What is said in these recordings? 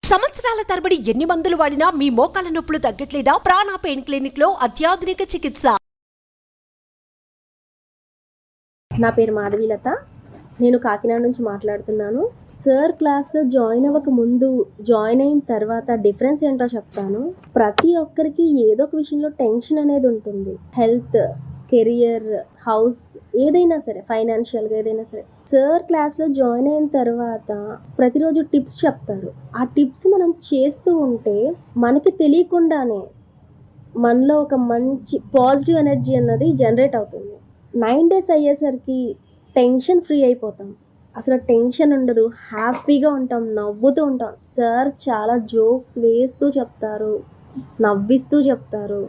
సంవత్సరాల తరబడి ఎన్ని మందులు వాడినా మీ మోకాల నొప్పులు తగ్గట్లేదా? ప్రాణ పెయిన్ క్లినిక్ లో అత్యాధునిక చికిత్స. నా పేరు మాధవీలత. నేను కాకినాడ నుంచి మాట్లాడుతున్నాను. సార్ క్లాస్లో జాయిన్ అవ్వక ముందు, జాయిన్ అయిన తర్వాత డిఫరెన్స్ ఏంటో చెప్తాను. ప్రతి ఒక్కరికి ఏదో ఒక విషయంలో టెన్షన్ అనేది ఉంటుంది. హెల్త్, కెరియర్, హౌస్, ఏదైనా సరే, ఫైనాన్షియల్గా ఏదైనా సరే. సార్ క్లాస్లో జాయిన్ అయిన తర్వాత ప్రతిరోజు టిప్స్ చెప్తారు. ఆ టిప్స్ మనం చేస్తూ ఉంటే మనకి తెలియకుండానే మనలో ఒక మంచి పాజిటివ్ ఎనర్జీ అన్నది జనరేట్ అవుతుంది. 9 days అయ్యేసరికి టెన్షన్ ఫ్రీ అయిపోతాం. అసలు టెన్షన్ ఉండదు, హ్యాపీగా ఉంటాం, నవ్వుతూ ఉంటాం. సార్ చాలా జోక్స్ వేస్తూ చెప్తారు, నవ్విస్తూ చెప్తారు,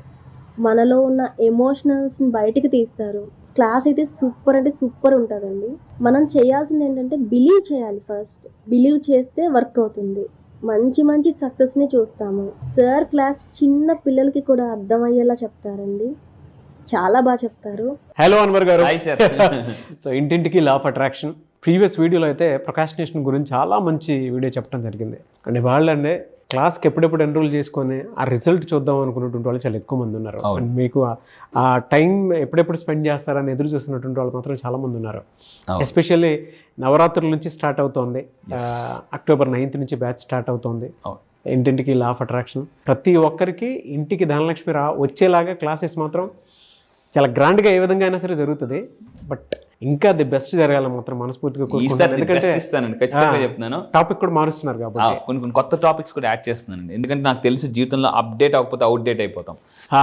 మనలో ఉన్న ఎమోషనల్స్ని బయటికి తీస్తారు. క్లాస్ అయితే సూపర్ అంటే సూపర్ ఉంటుందండి. మనం చేయాల్సింది ఏంటంటే బిలీవ్ చేయాలి. ఫస్ట్ బిలీవ్ చేస్తే వర్క్ అవుతుంది. మంచి మంచి సక్సెస్ని చూస్తాము. సార్ క్లాస్ చిన్న పిల్లలకి కూడా అర్థమయ్యేలా చెప్తారండి. చాలా బాగా చెప్తారు. హలో అన్వర్ గారు. Hi sir. సో ఇంటింటికి లా ఆఫ్ అట్రాక్షన్ ప్రీవియస్ వీడియోలో అయితే ప్రొకాస్టినేషన్ గురించి చాలా మంచి వీడియో చెప్పడం జరిగింది. అండ్ వాళ్ళంటే క్లాస్కి ఎప్పుడెప్పుడు ఎన్రోల్ చేసుకొని ఆ రిజల్ట్ చూద్దాం అనుకున్నటువంటి వాళ్ళు చాలా ఎక్కువ మంది ఉన్నారు. అండ్ మీకు ఆ టైం ఎప్పుడెప్పుడు స్పెండ్ చేస్తారని ఎదురు చూస్తున్నటువంటి వాళ్ళు మాత్రం చాలా మంది ఉన్నారు. ఎస్పెషల్లీ నవరాత్రుల నుంచి స్టార్ట్ అవుతోంది. అక్టోబర్ 9th నుంచి బ్యాచ్ స్టార్ట్ అవుతోంది. ఇంటింటికి లా ఆఫ్ అట్రాక్షన్ ప్రతి ఒక్కరికి ఇంటికి ధనలక్ష్మి వచ్చేలాగా క్లాసెస్ మాత్రం చాలా గ్రాండ్గా ఏ విధంగా అయినా సరే జరుగుతుంది. బట్ ఇంకా ది బెస్ట్ జరగాలి మాత్రం మనస్ఫూర్తిగా కోరుకుంటున్నాను. ఖచ్చితంగా చెప్తున్నాను. టాపిక్ కూడా మారుస్తున్నారు కాబట్టి కొన్ని కొత్త టాపిక్స్ కూడా యాడ్ చేస్తున్నానండి. ఎందుకంటే నాకు తెలిసి జీవితంలో అప్డేట్ అవ్వకపోతే అవుట్డేట్ అయిపోతాం.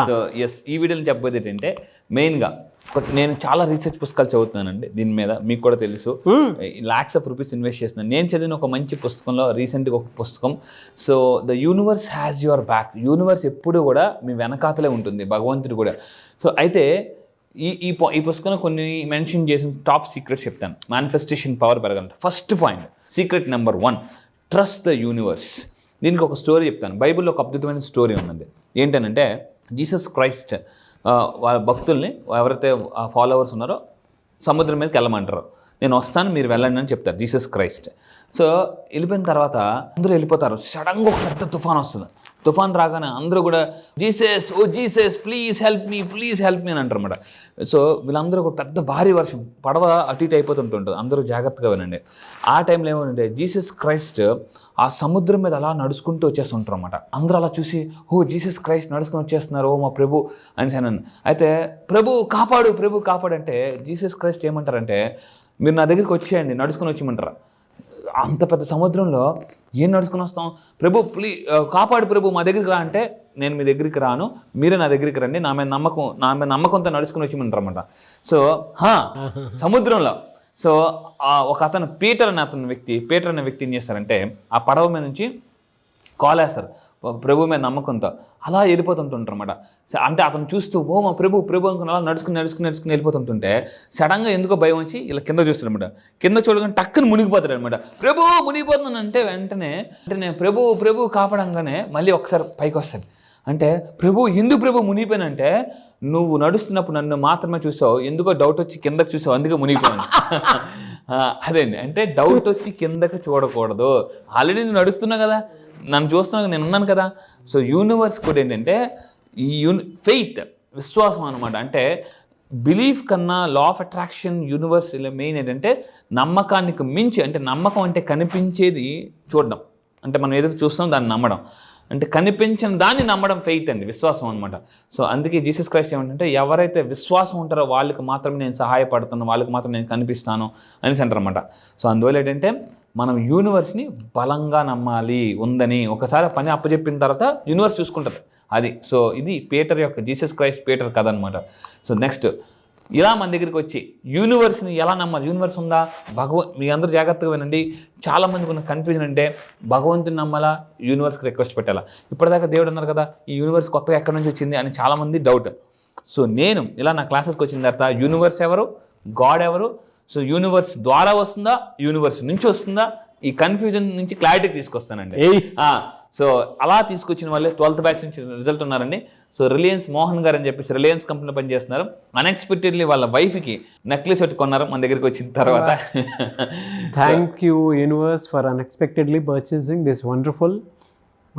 సో ఎస్, ఈ వీడియోలో చెప్పబోయేది ఏంటంటే మెయిన్గా నేను చాలా రీసెర్చ్ పుస్తకాలు చదువుతున్నానండి. దీని మీద మీకు కూడా తెలుసు, lakhs of rupees ఇన్వెస్ట్ చేస్తున్నాను. నేను చదివిన ఒక మంచి పుస్తకంలో రీసెంట్గా ఒక పుస్తకం, so the universe has your back. Universe ఎప్పుడు కూడా మీ వెనకాతలే ఉంటుంది, భగవంతుడు కూడా. సో అయితే ఈ పుస్తకంలో కొన్ని మెన్షన్ చేసిన టాప్ సీక్రెట్స్ చెప్తాను. మేనిఫెస్టేషన్ పవర్ పెరగాలంటే first point, secret number 1, trust the universe. దీనికి ఒక స్టోరీ చెప్తాను. బైబిల్లో ఒక అద్భుతమైన స్టోరీ ఉన్నది. ఏంటనంటే జీసస్ క్రైస్ట్ వాళ్ళ భక్తుల్ని, ఎవరైతే ఫాలోవర్స్ ఉన్నారో, సముద్రం మీదకి వెళ్ళమంటారు. నేను వస్తాను, మీరు వెళ్ళండి అని చెప్తారు జీసస్ క్రైస్ట్. సో వెళ్ళిపోయిన తర్వాత అందరూ వెళ్ళిపోతారు. సడన్గా ఒక పెద్ద తుఫాన్ వస్తుంది. తుఫాన్ రాగానే అందరూ కూడా Jesus, oh Jesus please help me అని అంటారన్నమాట. సో వీళ్ళందరూ కూడా పెద్ద భారీ వర్షం, పడవ అటు ఇటు అయిపోతుంటుంది. అందరూ జాగ్రత్తగా వినండి. ఆ టైంలో ఏమంటే జీసస్ క్రైస్ట్ ఆ సముద్రం మీద అలా నడుచుకుంటూ వచ్చేస్తుంటారు అన్నమాట. అందరూ అలా చూసి, ఓ జీసస్ క్రైస్ట్ నడుచుకుని వచ్చేస్తున్నారు, ఓ మా ప్రభు అని అన్నాను. అయితే ప్రభు కాపాడు అంటే జీసస్ క్రైస్ట్ ఏమంటారంటే, మీరు నా దగ్గరికి వచ్చేయండి, నడుచుకుని వచ్చేయమంటారా? అంత పెద్ద సముద్రంలో ఏం నడుచుకుని వస్తాం? ప్రభు కాపాడు ప్రభు, మా దగ్గరికి రా అంటే, నేను మీ దగ్గరికి రాను, మీరే నా దగ్గరికి రండి, నా మీద నమ్మకంతో నడుచుకుని వచ్చేయమంటారన్నమాట. సో సముద్రంలో సో ఒక అతను పీటర్ అనే వ్యక్తి ఏం చేస్తారంటే, ఆ పడవ మీద నుంచి కాలేస్తారు ప్రభు మీద నమ్మకంతో. అలా వెళ్ళిపోతుంటారు అన్నమాట. అంటే అతను చూస్తూ, ఓ మా ప్రభు అనుకుని అలా నడుచుకుని వెళ్ళిపోతుంటుంటే సడన్గా ఎందుకో భయం వచ్చి ఇలా కింద చూస్తాడు అనమాట. కింద చూడగానే టక్కుని మునిగిపోతాడు అనమాట. ప్రభు మునిగిపోతున్నాను అంటే వెంటనే ప్రభు కాపాడంగానే మళ్ళీ ఒకసారి పైకి వస్తాడు. అంటే ఎందుకు ప్రభు మునిగిపోయినంటే, నువ్వు నడుస్తున్నప్పుడు నన్ను మాత్రమే చూసావు, ఎందుకో డౌట్ వచ్చి కిందకి చూసావు, అందుకే మునిగిపోయాను. అదేండి, అంటే డౌట్ వచ్చి కిందకి చూడకూడదు. ఆల్రెడీ నేను నడుస్తున్నా కదా, నన్ను చూస్తున్నాను, నేను ఉన్నాను కదా. సో యూనివర్స్ కూడా ఏంటంటే ఈ ఫెయిత్, విశ్వాసం అనమాట. అంటే బిలీఫ్ కన్నా లా ఆఫ్ అట్రాక్షన్ యూనివర్స్ మెయిన్ ఏంటంటే నమ్మకానికి మించి, అంటే నమ్మకం అంటే కనిపించేది చూడడం, అంటే మనం ఏదైతే చూస్తున్నాం దాన్ని నమ్మడం, అంటే కనిపించిన దాన్ని నమ్మడం ఫెయిత్ అండి, విశ్వాసం అనమాట. సో అందుకే జీసస్ క్రైస్ట్ ఏమంటే, ఎవరైతే విశ్వాసం ఉంటారో వాళ్ళకి మాత్రమే నేను సహాయపడుతాను, వాళ్ళకి మాత్రం నేను కనిపిస్తాను అనేసి అంటారన్నమాట. సో అందువల్ల ఏంటంటే మనం యూనివర్స్ని బలంగా నమ్మాలి ఉందని. ఒకసారి పని అప్పచెప్పిన తర్వాత యూనివర్స్ చూసుకుంటుంది అది. సో ఇది జీసస్ క్రైస్ట్ పీటర్ కథ అనమాట. సో నెక్స్ట్, ఇలా మన దగ్గరికి వచ్చి యూనివర్స్ని ఎలా నమ్మాలి? యూనివర్స్ ఉందా? మీ అందరూ జాగ్రత్తగా వినండి. చాలామందికి ఉన్న కన్ఫ్యూజన్ అంటే, భగవంతుని నమ్మాలా, యూనివర్స్కి రిక్వెస్ట్ పెట్టాలా? ఇప్పటిదాకా దేవుడు అన్నారు కదా, ఈ యూనివర్స్ కొత్తగా ఎక్కడి నుంచి వచ్చింది అని చాలామంది డౌట్. సో నేను ఇలా నా క్లాసెస్కి వచ్చిన తర్వాత యూనివర్స్ ఎవరు, గాడ్ ఎవరు, సో యూనివర్స్ ద్వారా వస్తుందా, యూనివర్స్ నుంచి వస్తుందా, ఈ కన్ఫ్యూజన్ నుంచి క్లారిటీ తీసుకొస్తానండి. సో అలా తీసుకొచ్చిన వాళ్ళే 12th బ్యాచ్ నుంచి రిజల్ట్ ఉన్నారండి. సో రిలయన్స్ మోహన్ గారు అని చెప్పేసి రిలయన్స్ కంపెనీలో పనిచేస్తున్నారు. అన్ఎక్స్పెక్టెడ్లీ వాళ్ళ వైఫ్కి నెక్లెస్ ఒకటి కొన్నారు మన దగ్గరికి వచ్చిన తర్వాత. Thank you universe for unexpectedly purchasing this wonderful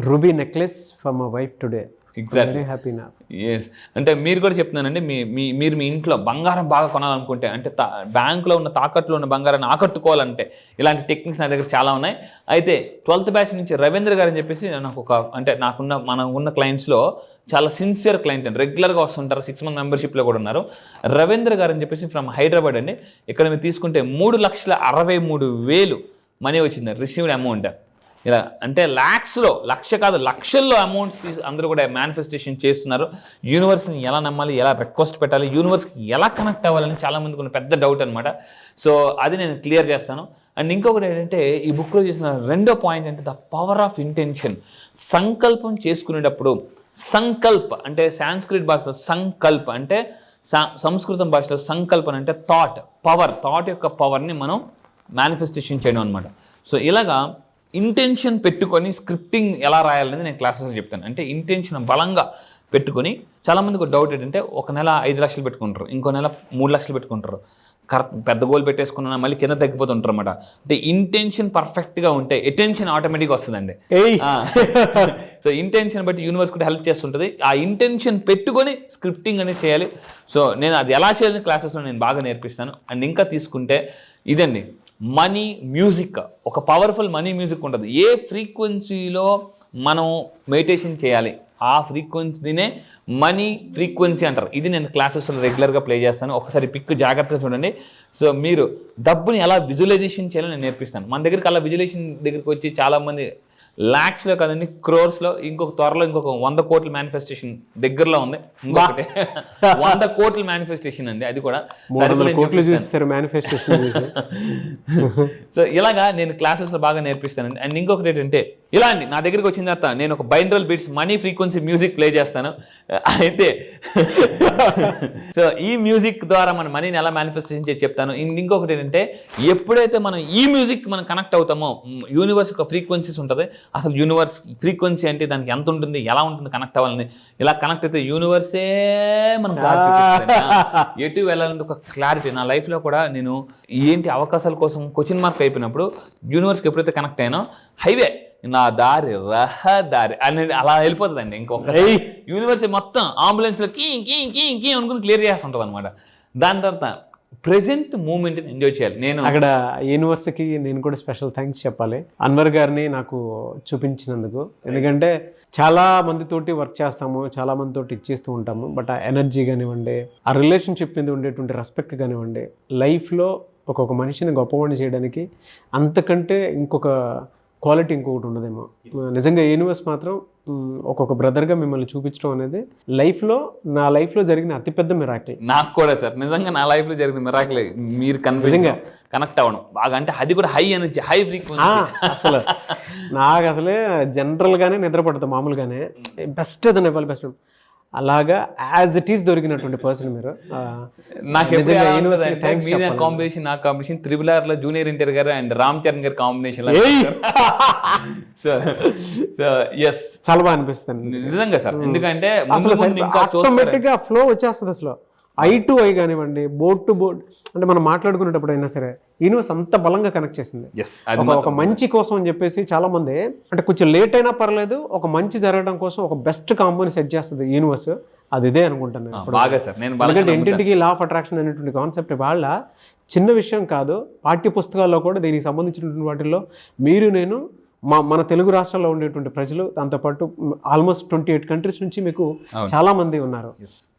ruby necklace for my wife today. Exactly. Happy నా. ఎస్, అంటే మీరు కూడా చెప్తున్నానండి, మీరు మీ ఇంట్లో బంగారం బాగా కొనాలనుకుంటే, అంటే బ్యాంకులో ఉన్న తాకట్లో ఉన్న బంగారాన్ని ఆకట్టుకోవాలంటే ఇలాంటి టెక్నిక్స్ నా దగ్గర చాలా ఉన్నాయి. అయితే 12th బ్యాచ్ నుంచి రవీంద్ర గారు అని చెప్పేసి నాకు అంటే మనకున్న క్లయింట్స్లో చాలా సిన్సియర్ క్లయింట్ అండి, రెగ్యులర్గా వస్తుంటారు, 6 month మెంబర్షిప్లో కూడా ఉన్నారు. రవీంద్ర గారు అని చెప్పేసి ఫ్రమ్ హైదరాబాద్ అండి. ఇక్కడ మీరు తీసుకుంటే 3,63,000 మనీ వచ్చింది, రిసీవ్డ్ అమౌంట్. ఇలా అంటే ల్యాక్స్లో, లక్ష కాదు లక్షల్లో అమౌంట్స్ అందరూ కూడా మేనిఫెస్టేషన్ చేస్తున్నారు. యూనివర్స్ని ఎలా నమ్మాలి, ఎలా రిక్వెస్ట్ పెట్టాలి, యూనివర్స్కి ఎలా కనెక్ట్ అవ్వాలని చాలామందికి ఉన్న పెద్ద డౌట్ అనమాట. సో అది నేను క్లియర్ చేస్తాను. అండ్ ఇంకొకటి ఏంటంటే ఈ బుక్లో చేసిన రెండో పాయింట్ అంటే ద పవర్ ఆఫ్ ఇంటెన్షన్. సంకల్పం చేసుకునేటప్పుడు, సంకల్ప్ అంటే సాంస్క్రిట్ భాషలో సంకల్ప్ అంటే, సంస్కృతం భాషలో సంకల్పన అంటే థాట్ పవర్, థాట్ యొక్క పవర్ని మనం మేనిఫెస్టేషన్ చేయడం అనమాట. సో ఇలాగా ఇంటెన్షన్ పెట్టుకొని స్క్రిప్టింగ్ ఎలా రాయాలనేది నేను క్లాసెస్లో చెప్తాను. అంటే ఇంటెన్షన్ బలంగా పెట్టుకొని, చాలామందికి ఒక డౌట్ ఏంటంటే ఒక నెల 5 లక్షలు పెట్టుకుంటారు, ఇంకో నెల 3 లక్షలు పెట్టుకుంటారు, కరెక్ట్ పెద్ద గోల్ పెట్టేసుకున్నా మళ్ళీ కింద తగ్గిపోతుంటారు అనమాట. అంటే ఇంటెన్షన్ పర్ఫెక్ట్గా ఉంటే అటెన్షన్ ఆటోమేటిక్గా వస్తుందండి. సో ఇంటెన్షన్ బట్టి యూనివర్స్ కూడా హెల్ప్ చేస్తుంటుంది. ఆ ఇంటెన్షన్ పెట్టుకొని స్క్రిప్టింగ్ అనేది చేయాలి. సో నేను అది ఎలా చేయాలని క్లాసెస్లో నేను బాగా నేర్పిస్తాను. అండ్ ఇంకా తీసుకుంటే ఇదండి మనీ మ్యూజిక్, ఒక పవర్ఫుల్ మనీ మ్యూజిక్ ఉంటుంది. ఏ ఫ్రీక్వెన్సీలో మనం మెడిటేషన్ చేయాలి ఆ ఫ్రీక్వెన్సీనే మనీ ఫ్రీక్వెన్సీ అంటారు. ఇది నేను క్లాసెస్లో రెగ్యులర్గా ప్లే చేస్తాను. ఒకసారి పిక్ జాగ్రత్తగా చూడండి. సో మీరు డబ్బుని ఎలా విజువలైజేషన్ చేయాలో నేను నేర్పిస్తాను. మన దగ్గరికి అలా విజువలైజేషన్ దగ్గరికి వచ్చి చాలామంది ల్యాక్స్లో కదండి, క్రోర్స్లో, త్వరలో ఇంకొక 100 కోట్ల మేనిఫెస్టేషన్ దగ్గరలో ఉంది. ఇంకొకటి 100 కోట్ల మేనిఫెస్టేషన్ అండి, అది కూడా మేనిఫెస్టేషన్. సో ఇలాగా నేను క్లాసెస్లో బాగా నేర్పిస్తానండి. అండ్ ఇంకొకటి ఏంటంటే ఇలా అండి, నా దగ్గరికి వచ్చిన తర్వాత నేను ఒక binaural beats money frequency music play చేస్తాను. అయితే సో ఈ మ్యూజిక్ ద్వారా మన మనీని ఎలా మేనిఫెస్టేషన్ చేసి చెప్తాను. ఇంకొకటి ఏంటంటే ఎప్పుడైతే మనం ఈ మ్యూజిక్ మనం కనెక్ట్ అవుతామో, యూనివర్స్ యొక్క ఫ్రీక్వెన్సీస్ ఉంటుంది. అసలు యూనివర్స్ ఫ్రీక్వెన్సీ అంటే దానికి ఎంత ఉంటుంది, ఎలా ఉంటుంది కనెక్ట్ అవ్వాలని, ఇలా కనెక్ట్ అయితే యూనివర్సే మనం ఎటు వెళ్ళాలని ఒక క్లారిటీ. నా లైఫ్లో కూడా నేను ఏంటి అవకాశాల కోసం క్వశ్చన్ మార్క్ అయిపోయినప్పుడు యూనివర్స్కి ఎప్పుడైతే కనెక్ట్ అయ్యానో, హైవే నా దారి రహదారి అనేది అలా వెళ్ళిపోతుందండి. ఇంకొక యూనివర్స్ మొత్తం అంబులెన్స్లో కీ కీ కీ కీ అనుకుని క్లియర్ చేస్తుంటుంది అనమాట. దాని తర్వాత ప్రెజెంట్ మూమెంట్ని ఎంజాయ్ చేయాలి. నేను అక్కడ యూనివర్స్కి నేను కూడా స్పెషల్ థ్యాంక్స్ చెప్పాలి, అన్వర్ గారిని నాకు చూపించినందుకు. ఎందుకంటే చాలా మందితోటి వర్క్ చేస్తాము, చాలా మందితోటి ఇచ్చేస్తూ ఉంటాము, బట్ ఆ ఎనర్జీ కానివ్వండి, ఆ రిలేషన్షిప్ మీద ఉండేటువంటి రెస్పెక్ట్ కానివ్వండి, లైఫ్లో ఒక్కొక్క మనిషిని గొప్పవాడిని చేయడానికి అంతకంటే ఇంకొక క్వాలిటీ ఇంకొకటి ఉండదేమో. నిజంగా యూనివర్స్ మాత్రం ఒక్కొక్క బ్రదర్గా మిమ్మల్ని చూపించడం అనేది నా లైఫ్లో జరిగిన అతిపెద్ద మిరాకిల్. నాకు కూడా సార్ నిజంగా నా లైఫ్లో జరిగిన మిరాకిల్ మీరు నిజంగా కనెక్ట్ అవ్వడం బాగా, అంటే అది కూడా హై ఎనర్జీ, హై ఫ్రీక్వెన్సీ. అసలు నాకు అసలే జనరల్గానే నిద్రపడుతుంది మామూలుగానే, బెస్ట్ ఏదైనా ఇవ్వాలి, బెస్ట్ అలాగా యాజ్ ఇట్ ఈస్ దొరికినటువంటి పర్సన్ మీరు. నాకు కాంబినేషన్, నా కాంబినేషన్ RRR లో జూనియర్ ఎన్టీఆర్ గారు అండ్ రామ్ చరణ్ గారి కాంబినేషన్. ఎస్, చాలా బాగా అనిపిస్తుంది నిజంగా సార్. ఎందుకంటే ఆటోమేటిక్ గా ఫ్లో వచ్చేస్తుంది. అసలు ఐ టు ఐ కానివ్వండి, బోర్డ్ టు బోర్డ్, అంటే మనం మాట్లాడుకునేటప్పుడు అయినా సరే యూనివర్స్ అంత బలంగా కనెక్ట్ చేసింది. ఒక మంచి కోసం అని చెప్పేసి చాలా మంది, అంటే కొంచెం లేట్ అయినా పర్లేదు, ఒక మంచి జరగడం కోసం ఒక బెస్ట్ కాంబోని సెట్ చేస్తుంది యూనివర్స్. అది ఇదే అనుకుంటాను. ఎందుకంటే ఇంటింటికి లా ఆఫ్ అట్రాక్షన్ అనేటువంటి కాన్సెప్ట్ వాళ్ళ చిన్న విషయం కాదు. పాఠ్య పుస్తకాల్లో కూడా దీనికి సంబంధించినటువంటి వాటిల్లో నేను మన తెలుగు రాష్ట్రాల్లో ఉండేటువంటి ప్రజలు, దాంతోపాటు ఆల్మోస్ట్ 28 కంట్రీస్ నుంచి మీకు చాలా మంది ఉన్నారు.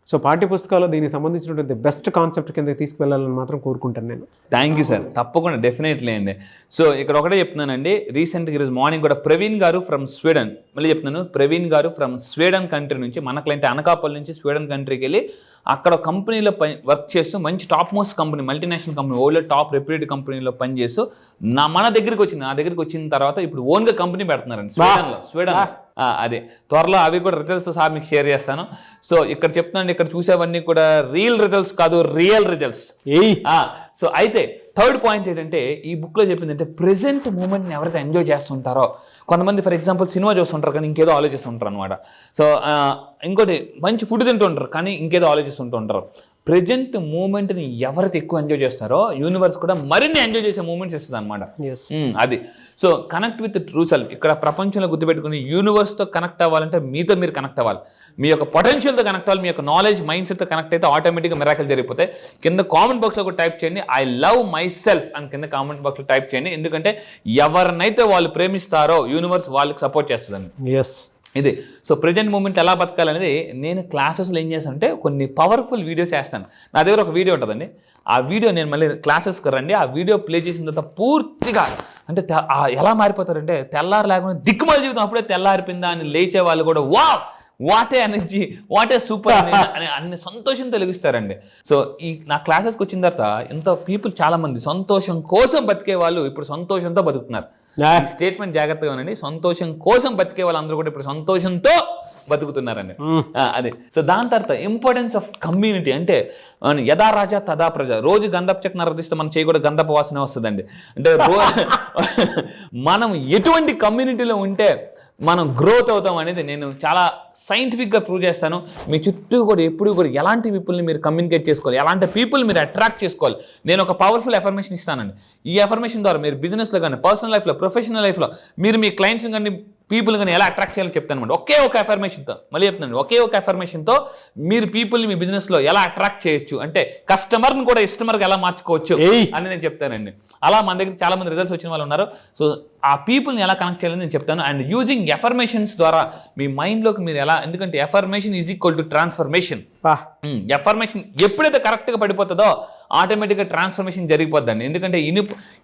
సో పాఠ్య పుస్తకాల్లో దీనికి సంబంధించినటువంటి బెస్ట్ కాన్సెప్ట్ కింద తీసుకువెళ్ళాలని మాత్రం కోరుకుంటాను నేను. థ్యాంక్ యూ సార్, తప్పకుండా, డెఫినెట్లీ అండి. సో ఇక్కడ ఒకటే చెప్తున్నానండి, రీసెంట్గా ఈరోజు మార్నింగ్ కూడా ప్రవీణ్ గారు ఫ్రమ్ స్వీడన్, మళ్ళీ చెప్తున్నాను, ప్రవీణ్ గారు ఫ్రమ్ స్వీడన్ కంట్రీ నుంచి, మన క్లయింట్ అనకాపల్లి నుంచి స్వీడన్ కంట్రీకి వెళ్ళి అక్కడ కంపెనీలో వర్క్ చేస్తూ, మంచి top most company, multinational company, old top reputed కంపెనీలో పనిచేస్తూ మన దగ్గరికి వచ్చింది. నా దగ్గరికి వచ్చిన తర్వాత ఇప్పుడు ఓన్గా కంపెనీ పెడుతున్నారండి స్వీడన్. అదే త్వరలో అవి కూడా రిజల్ట్స్తో సహా మీకు షేర్ చేస్తాను. సో ఇక్కడ చెప్తున్నాను, ఇక్కడ చూసేవన్నీ కూడా రియల్ రిజల్ట్స్ కాదు, రియల్ రిజల్ట్స్. సో అయితే థర్డ్ పాయింట్ ఏంటంటే ఈ బుక్లో చెప్పింది అంటే ప్రెజెంట్ మూమెంట్ని ఎవరైతే ఎంజాయ్ చేస్తుంటారో, కొంతమంది ఫర్ ఎగ్జాంపుల్ సినిమా చూస్తుంటారు కానీ ఇంకేదో ఆలోచిస్తుంటారు అనమాట. సో ఇంకోటి మంచి ఫుడ్ తింటుంటారు కానీ ఇంకేదో ఆలోచిస్తుంటారు. ప్రజెంట్ మూమెంట్ని ఎవరైతే ఎక్కువ ఎంజాయ్ చేస్తారో యూనివర్స్ కూడా మరిన్ని ఎంజాయ్ చేసే మూమెంట్స్ ఇస్తుంది అనమాట. అది so connect with true self. ఇక్కడ ప్రపంచంలో గుర్తుపెట్టుకుని యూనివర్స్తో కనెక్ట్ అవ్వాలంటే మీతో మీరు కనెక్ట్ అవ్వాలి, మీ యొక్క పొటెన్షియల్తో కనెక్ట్ అవ్వాలి, మీ యొక్క నాలెడ్జ్ మైండ్ సెట్తో కనెక్ట్ అయితే ఆటోమేటిక్గా మిరాకిల్ జరిగిపోతాయి. కింద కామెంట్ బాక్స్లో కూడా టైప్ చేయండి ఐ లవ్ మై సెల్ఫ్ అని కింద కామెంట్ బాక్స్లో టైప్ చేయండి. ఎందుకంటే ఎవరినైతే వాళ్ళు ప్రేమిస్తారో యూనివర్స్ వాళ్ళకి సపోర్ట్ చేస్తుందండి. ఇది సో ప్రజెంట్ మూమెంట్ ఎలా బతకాలనేది నేను క్లాసెస్లో ఏం చేస్తానంటే కొన్ని పవర్ఫుల్ వీడియోస్ వేస్తాను. నా దగ్గర ఒక వీడియో ఉంటుందండి, ఆ వీడియో నేను మళ్ళీ క్లాసెస్కి రండి, ఆ వీడియో ప్లే చేసిన తర్వాత పూర్తిగా అంటే ఎలా మారిపోతారంటే తెల్లారు లేకుండా దిక్కుమాల జీవితం అప్పుడే తెల్లారిపోయిందా అని లేచే వాళ్ళు కూడా వాటే ఎనర్జీ, వాటే సూపర్ అని అన్ని సంతోషంతో వెలిగిస్తారండి. సో ఈ నా క్లాసెస్కి వచ్చిన తర్వాత ఇంత పీపుల్ చాలా మంది సంతోషం కోసం బతికే వాళ్ళు ఇప్పుడు సంతోషంతో బతుకుతున్నారు. ఈ స్టేట్మెంట్ జాగ్రత్తగా ఉండండి, సంతోషం కోసం బతికే వాళ్ళందరూ కూడా ఇప్పుడు సంతోషంతో బతుకుతున్నారండి. అదే సో దాని తర్వాత ఇంపార్టెన్స్ ఆఫ్ కమ్యూనిటీ అంటే యథా రాజా తదా ప్రజ. రోజు గంధపు చెక్క నరదిస్తే మనం చేయకూడదు గంధపు వాసన వస్తుందండి. అంటే మనం ఎటువంటి కమ్యూనిటీలో ఉంటే మనం గ్రోత్ అవుతాం అనేది నేను చాలా సైంటిఫిక్గా ప్రూవ్ చేస్తాను. మీ చుట్టూ కూడా ఎప్పుడు కూడా ఎలాంటి పీపుల్ని మీరు కమ్యూనికేట్ చేసుకోవాలి, ఎలాంటి పీపుల్ మీరు అట్రాక్ట్ చేసుకోవాలి. నేను ఒక పవర్ఫుల్ ఎఫర్మేషన్ ఇస్తానండి. ఈ ఎఫర్మేషన్ ద్వారా మీరు బిజినెస్లో కానీ, పర్సనల్ లైఫ్లో, ప్రొఫెషనల్ లైఫ్లో మీరు మీ క్లయింట్స్ కానీ పీపుల్ కానీ ఎలా అట్రాక్ట్ చేయాలో చెప్తాను అనమాట. ఒకే ఒక ఎఫర్మేషన్తో, మళ్ళీ చెప్తాను, ఒకే ఒక ఎఫర్మేషన్తో మీరు పీపుల్ని మీ బిజినెస్లో ఎలా అట్రాక్ట్ చేయొచ్చు, అంటే కస్టమర్ని కూడా ఇస్టమర్గా ఎలా మార్చుకోవచ్చు అని నేను చెప్తానండి. అలా మన దగ్గర చాలా మంది రిజల్ట్స్ వచ్చిన వాళ్ళు ఉన్నారు. సో ఆ పీపుల్ని ఎలా కనెక్ట్ చేయాలని నేను చెప్తాను. అండ్ యూజింగ్ ఎఫర్మేషన్స్ ద్వారా మీ మైండ్లోకి మీరు ఎలా, ఎందుకంటే affirmation is equal to transformation. Affirmation ఎప్పుడైతే కరెక్ట్గా పడిపోతుందో ఆటోమేటిక్గా ట్రాన్స్ఫర్మేషన్ జరిగిపోద్దండి. ఎందుకంటే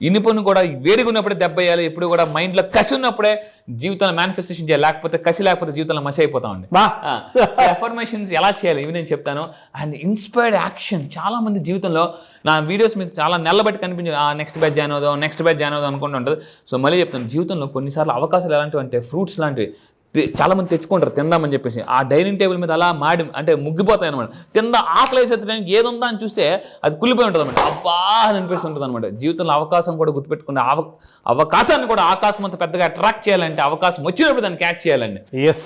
ఇనుపను కూడా వేడిగా ఉన్నప్పుడే దెబ్బ వేయాలి, ఎప్పుడు కూడా మైండ్లో కసి ఉన్నప్పుడే జీవితంలో మేనిఫెస్టేషన్ చేయాలి, కసి లేకపోతే జీవితంలో మసి అయిపోతామండి. ఎఫర్మేషన్స్ ఎలా చేయాలి ఇవి నేను చెప్తాను. And inspired action. చాలా మంది జీవితంలో నా వీడియోస్ మీకు చాలా నెలబట్టి కనిపించి నెక్స్ట్ బ్యాచ్ జాయిన్ అవుదాం అనుకుంటూ ఉంటుంది. సో మళ్ళీ చెప్తాను, జీవితంలో కొన్నిసార్లు అవకాశాలు ఎలాంటివి అంటే ఫ్రూట్స్ లాంటివి చాలా మంది తెచ్చుకుంటారు తిందామని చెప్పేసి, ఆ డైనింగ్ టేబుల్ మీద అలా అంటే ముగ్గిపోతాయి అనమాట. తిందా ఆకలి వేసేదానికి ఏది ఉందా అని చూస్తే అది కుళ్ళిపోయి ఉంటుంది అనమాట. అబ్బా అని అనిపిస్తుంటుంది అనమాట. జీవితంలో అవకాశం కూడా గుర్తుపెట్టుకుని అవకాశాన్ని కూడా ఆకాశం అంత పెద్దగా అట్రాక్ట్ చేయాలంటే అవకాశం వచ్చినప్పుడు దాన్ని క్యాచ్ చేయాలండి.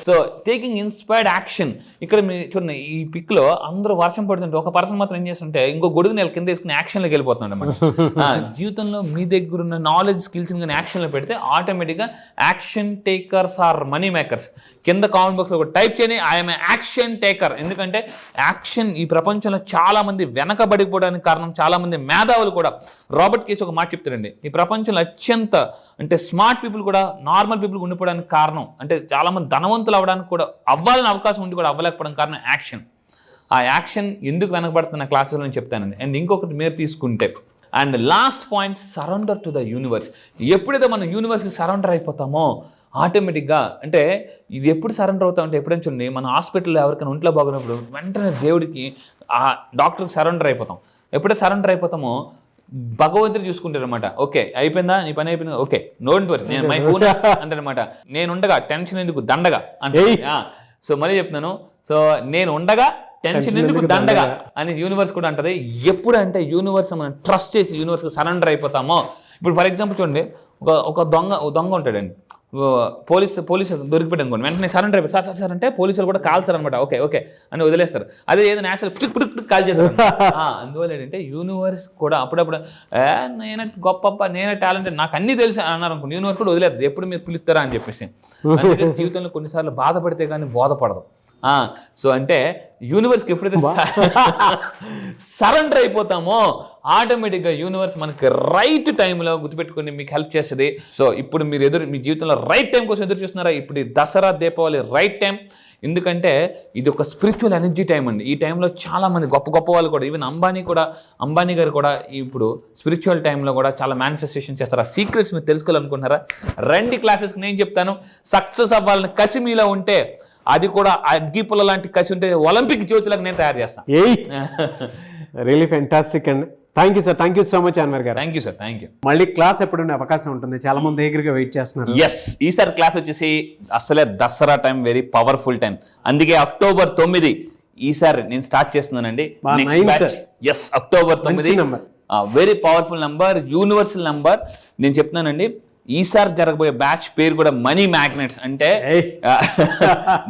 So taking inspired action. ఇక్కడ మీరు చూడండి ఈ పిక్లో అందరూ వర్షం పడుతుంటే ఒక పర్సన్ మాత్రం ఏం చేస్తుంటే ఇంకో గొడుగు నెల కింద వేసుకుని యాక్షన్లోకి వెళ్ళిపోతున్నాడు అనమాట. జీవితంలో మీ దగ్గర ఉన్న నాలెడ్జ్ స్కిల్స్ కానీ యాక్షన్లో పెడితే ఆటోమేటిక్గా action takers are money makers. కింద కామెంట్ బాక్స్లో ఒక టైప్ చేయండి ఐఎమ్ యాక్షన్ టేకర్. ఎందుకంటే యాక్షన్ ఈ ప్రపంచంలో చాలా మంది వెనకబడిపోవడానికి కారణం, చాలా మంది మేధావులు కూడా రాబర్ట్ కేస్ ఒక మాట చెప్తారండి, ఈ ప్రపంచంలో అత్యంత అంటే స్మార్ట్ పీపుల్ కూడా నార్మల్ పీపుల్ ఉండిపోవడానికి కారణం, అంటే చాలా మంది ధనవంతులు అవ్వడానికి కూడా అవ్వాలని అవకాశం ఉండి కూడా అవ్వలేకపోవడం కారణం యాక్షన్. ఆ యాక్షన్ ఎందుకు వెనకబడుతున్న క్లాసులో నేను చెప్తానండి. అండ్ ఇంకొకటి మీరు తీసుకుంటే and last point, surrender to the universe. ఎప్పుడైతే మనం యూనివర్స్కి సరెండర్ అయిపోతామో ఆటోమేటిక్గా, అంటే ఇది ఎప్పుడు సరెండర్ అవుతామంటే ఎప్పుడైనా చూడండి మన హాస్పిటల్లో ఎవరికైనా ఒంట్లో బాగున్నప్పుడు వెంటనే దేవుడికి ఆ డాక్టర్కి సరెండర్ అయిపోతాం. ఎప్పుడైతే సరెండర్ అయిపోతామో భగవంతుడు చూసుకుంటారు అనమాట. ఓకే అయిపోయిందా, నీ పని అయిపోయిందా, ఓకే డోంట్ వరీ నేను మై ఓన్ అంటారనమాట. నేను ఉండగా టెన్షన్ ఎందుకు దండగా అంటే. సో మళ్ళీ చెప్తున్నాను, సో నేను ఉండగా టెన్షన్ ఎందుకు దండగా అని యూనివర్స్ కూడా అంటది. ఎప్పుడంటే యూనివర్స్ మనం ట్రస్ట్ చేసి యూనివర్స్కి సరెండర్ అయిపోతామో, ఇప్పుడు ఫర్ ఎగ్జాంపుల్ చూడండి ఒక దొంగ ఉంటాడండి, పోలీసు దొరికిపోయాడు అనుకోండి, వెంటనే సరెండర్ అయిపోయి సార్ అంటే పోలీసులు కూడా కాల్స్తారు అనమాట. ఓకే అని వదిలేస్తారు. అదే ఏదైనా యాక్చువల్ పుట్టుకు కాల్ చేస్తారు. అందువల్ల ఏంటంటే యూనివర్స్ కూడా అప్పుడప్పుడు నేనే గొప్ప నేనే టాలెంట్ నాకు అన్నీ తెలుసు అన్నారు అనుకోండి, యూనివర్స్ కూడా వదిలేదు ఎప్పుడు మీరు పిలుస్తారా అని చెప్పేసి. అందుకని జీవితంలో కొన్నిసార్లు బాధపడితే కానీ బోధపడదు. సో అంటే యూనివర్స్కి ఎప్పుడైతే సరెండర్ అయిపోతామో ఆటోమేటిక్గా యూనివర్స్ మనకి రైట్ టైంలో గుర్తుపెట్టుకుని మీకు హెల్ప్ చేస్తుంది. సో ఇప్పుడు మీరు మీ జీవితంలో రైట్ టైం కోసం ఎదురు చూస్తున్నారా? ఇప్పుడు దసరా దీపావళి రైట్ టైం. ఎందుకంటే ఇది ఒక స్పిరిచువల్ ఎనర్జీ టైం అండి. ఈ టైంలో చాలా మంది గొప్ప వాళ్ళు కూడా, ఈవెన్ అంబానీ గారు కూడా ఇప్పుడు స్పిరిచువల్ టైంలో కూడా చాలా మేనిఫెస్టేషన్ చేస్తారు. ఆ సీక్రెట్స్ మీరు తెలుసుకోవాలనుకుంటున్నారా? రండి క్లాసెస్కి నేను చెప్తాను. సక్సెస్ అవ్వాలని కసి మీలో ఉంటే, అది కూడా అగ్గిపుల్ల లాంటి కసి ఉంటే ఒలింపిక్ జ్యోతులకు నేను తయారు చేస్తాను. రియలీ ఫెంటాస్టిక్ అండి. Thank you sir, thank you so much Anwar garu. Thank you sir, thank you. మళ్ళీ క్లాస్ ఎప్పుడు అవకాశం ఉంటుంది? చాలా మంది దగ్గరగా వెయిట్ చేస్తున్నారు. ఎస్, ఈసారి క్లాస్ వచ్చేసి అసలే Dussehra time, very powerful time. అందుకే October 9 ఈసారి నేను స్టార్ట్ చేస్తున్నానండి. Yes, October 9 very powerful number, universal number. నేను చెప్తున్నానండి, ఈసారి జరగబోయే బ్యాచ్ పేరు కూడా మనీ మ్యాగ్నెట్స్. అంటే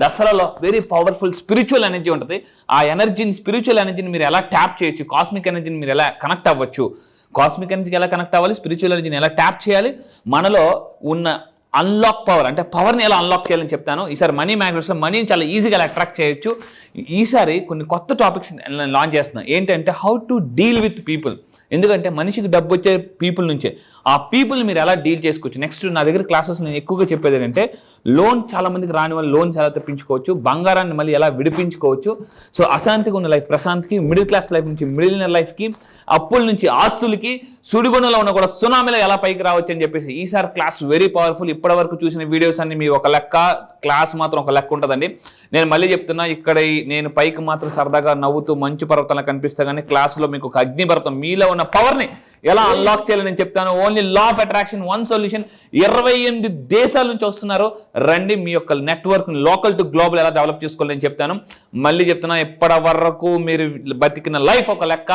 దసరాలో వెరీ పవర్ఫుల్ స్పిరిచువల్ ఎనర్జీ ఉంటుంది. ఆ ఎనర్జీని, స్పిరిచువల్ ఎనర్జీని మీరు ఎలా ట్యాప్ చేయొచ్చు, కాస్మిక్ ఎనర్జీని మీరు ఎలా కనెక్ట్ అవ్వచ్చు, కాస్మిక్ ఎనర్జీకి ఎలా కనెక్ట్ అవ్వాలి, స్పిరిచువల్ ఎనర్జీని ఎలా ట్యాప్ చేయాలి, మనలో ఉన్న అన్లాక్ పవర్ అంటే పవర్ని ఎలా అన్లాక్ చేయాలని చెప్తాను. ఈసారి మనీ మ్యాగ్నెట్స్లో మనీని చాలా ఈజీగా ఎలా అట్రాక్ట్ చేయొచ్చు. ఈసారి కొన్ని కొత్త టాపిక్స్ లాంచ్ చేస్తున్నాను. ఏంటంటే how to deal with people. ఎందుకంటే మనిషికి డబ్బు వచ్చే పీపుల్ నుంచే. ఆ పీపుల్ని మీరు ఎలా డీల్ చేసుకోవచ్చు. నెక్స్ట్ నా దగ్గర క్లాసెస్ నేను ఎక్కువగా చెప్పేది ఏంటంటే లోన్ చాలా మందికి రాని వాళ్ళు లోన్స్ ఎలా తెప్పించుకోవచ్చు, బంగారాన్ని మళ్ళీ ఎలా విడిపించుకోవచ్చు. సో అశాంతిగా ఉన్న లైఫ్ ప్రశాంత్కి, మిడిల్ క్లాస్ లైఫ్ నుంచి మిడిల్ లైఫ్కి, అప్పుల నుంచి ఆస్తులకి, సుడిగుణంలో ఉన్న కూడా సునామీలో ఎలా పైకి రావచ్చు అని చెప్పేసి ఈసారి క్లాస్ వెరీ పవర్ఫుల్. ఇప్పటి వరకు చూసిన వీడియోస్ అన్ని మీ ఒక లెక్క, క్లాస్ మాత్రం ఒక లెక్క ఉంటుందండి. నేను మళ్ళీ చెప్తున్నా, ఇక్కడ నేను పైకి మాత్రం సరదాగా నవ్వుతూ మంచు పర్వతాలను కనిపిస్తా, కానీ క్లాసులో మీకు ఒక అగ్నిపర్వతం, మీలో ఉన్న పవర్ని ఎలా అన్లాక్ చేయాలని నేను చెప్తాను. Only law of attraction, one solution. 28 దేశాల నుంచి వస్తున్నారు. రండి, మీ యొక్క నెట్వర్క్ లోకల్ టు గ్లోబల్ ఎలా డెవలప్ చేసుకోవాలని నేను చెప్తాను. మళ్ళీ చెప్తున్నా, ఇప్పటి వరకు మీరు బతికిన లైఫ్ ఒక లెక్క,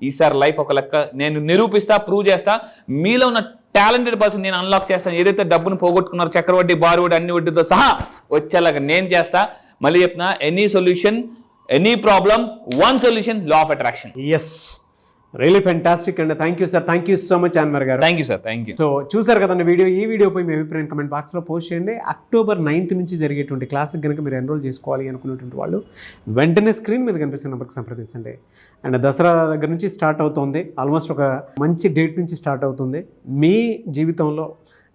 ఈసారి లైఫ్ ఒక లెక్క. నేను నిరూపిస్తా, ప్రూవ్ చేస్తా. మీలో ఉన్న టాలెంటెడ్ పర్సన్ నేను అన్లాక్ చేస్తాను. ఏదైతే డబ్బును పోగొట్టుకున్నారో చక్రవడ్డీ, బారువడ్డీ అన్ని వడ్డీతో సహా వచ్చేలాగా నేను చేస్తా. మళ్ళీ చెప్తున్నా, any solution, any problem, one solution, law of attraction. Yes, really fantastic అండి. Thank you sir, thank you so much Anwar garu. Thank you sir, thank you. So చూసారు కదండి వీడియో. ఈ వీడియోపై మీ అభిప్రాయం కమెంట్ బాక్స్లో పోస్ట్ చేయండి. October 9th నుంచి జరిగేటువంటి క్లాస్కి కనుక మీరు ఎన్రోల్ చేసుకోవాలి అనుకునేటువంటి వాళ్ళు వెంటనే స్క్రీన్ మీద కనిపిస్తున్న నెంబర్కి సంప్రదించండి. అండ్ దసరా దగ్గర నుంచి స్టార్ట్ అవుతుంది, ఆల్మోస్ట్ ఒక మంచి డేట్ నుంచి స్టార్ట్ అవుతుంది. మీ జీవితంలో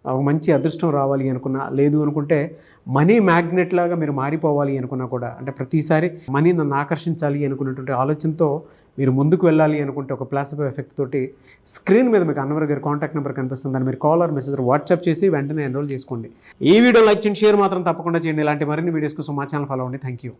ఒక మంచి అదృష్టం రావాలి అనుకున్నా, లేదు అనుకుంటే మనీ మ్యాగ్నెట్ లాగా మీరు మారిపోవాలి అనుకున్నా కూడా, అంటే ప్రతిసారి మనీ నన్ను ఆకర్షించాలి అనుకున్నటువంటి ఆలోచనతో మీరు ముందుకు వెళ్ళాలి అనుకుంటే ఒక ప్లాసిబో ఎఫెక్ట్ తోటి స్క్రీన్ మీద మీకు అన్వర్ గారి కాంటాక్ట్ నెంబర్ కనిపిస్తుంది. దాన్ని మీరు కాల్ ఆర్ మెసేజ్ వాట్సాప్ చేసి వెంటనే ఎన్రోల్ చేసుకోండి. ఈ వీడియో లైక్ చేయండి, షేర్ మాత్రం తప్పకుండా చేయండి. ఇలాంటి మరిన్ని వీడియోస్ కోసం మా ఛానల్ ఫాలో అవ్వండి. Thank you.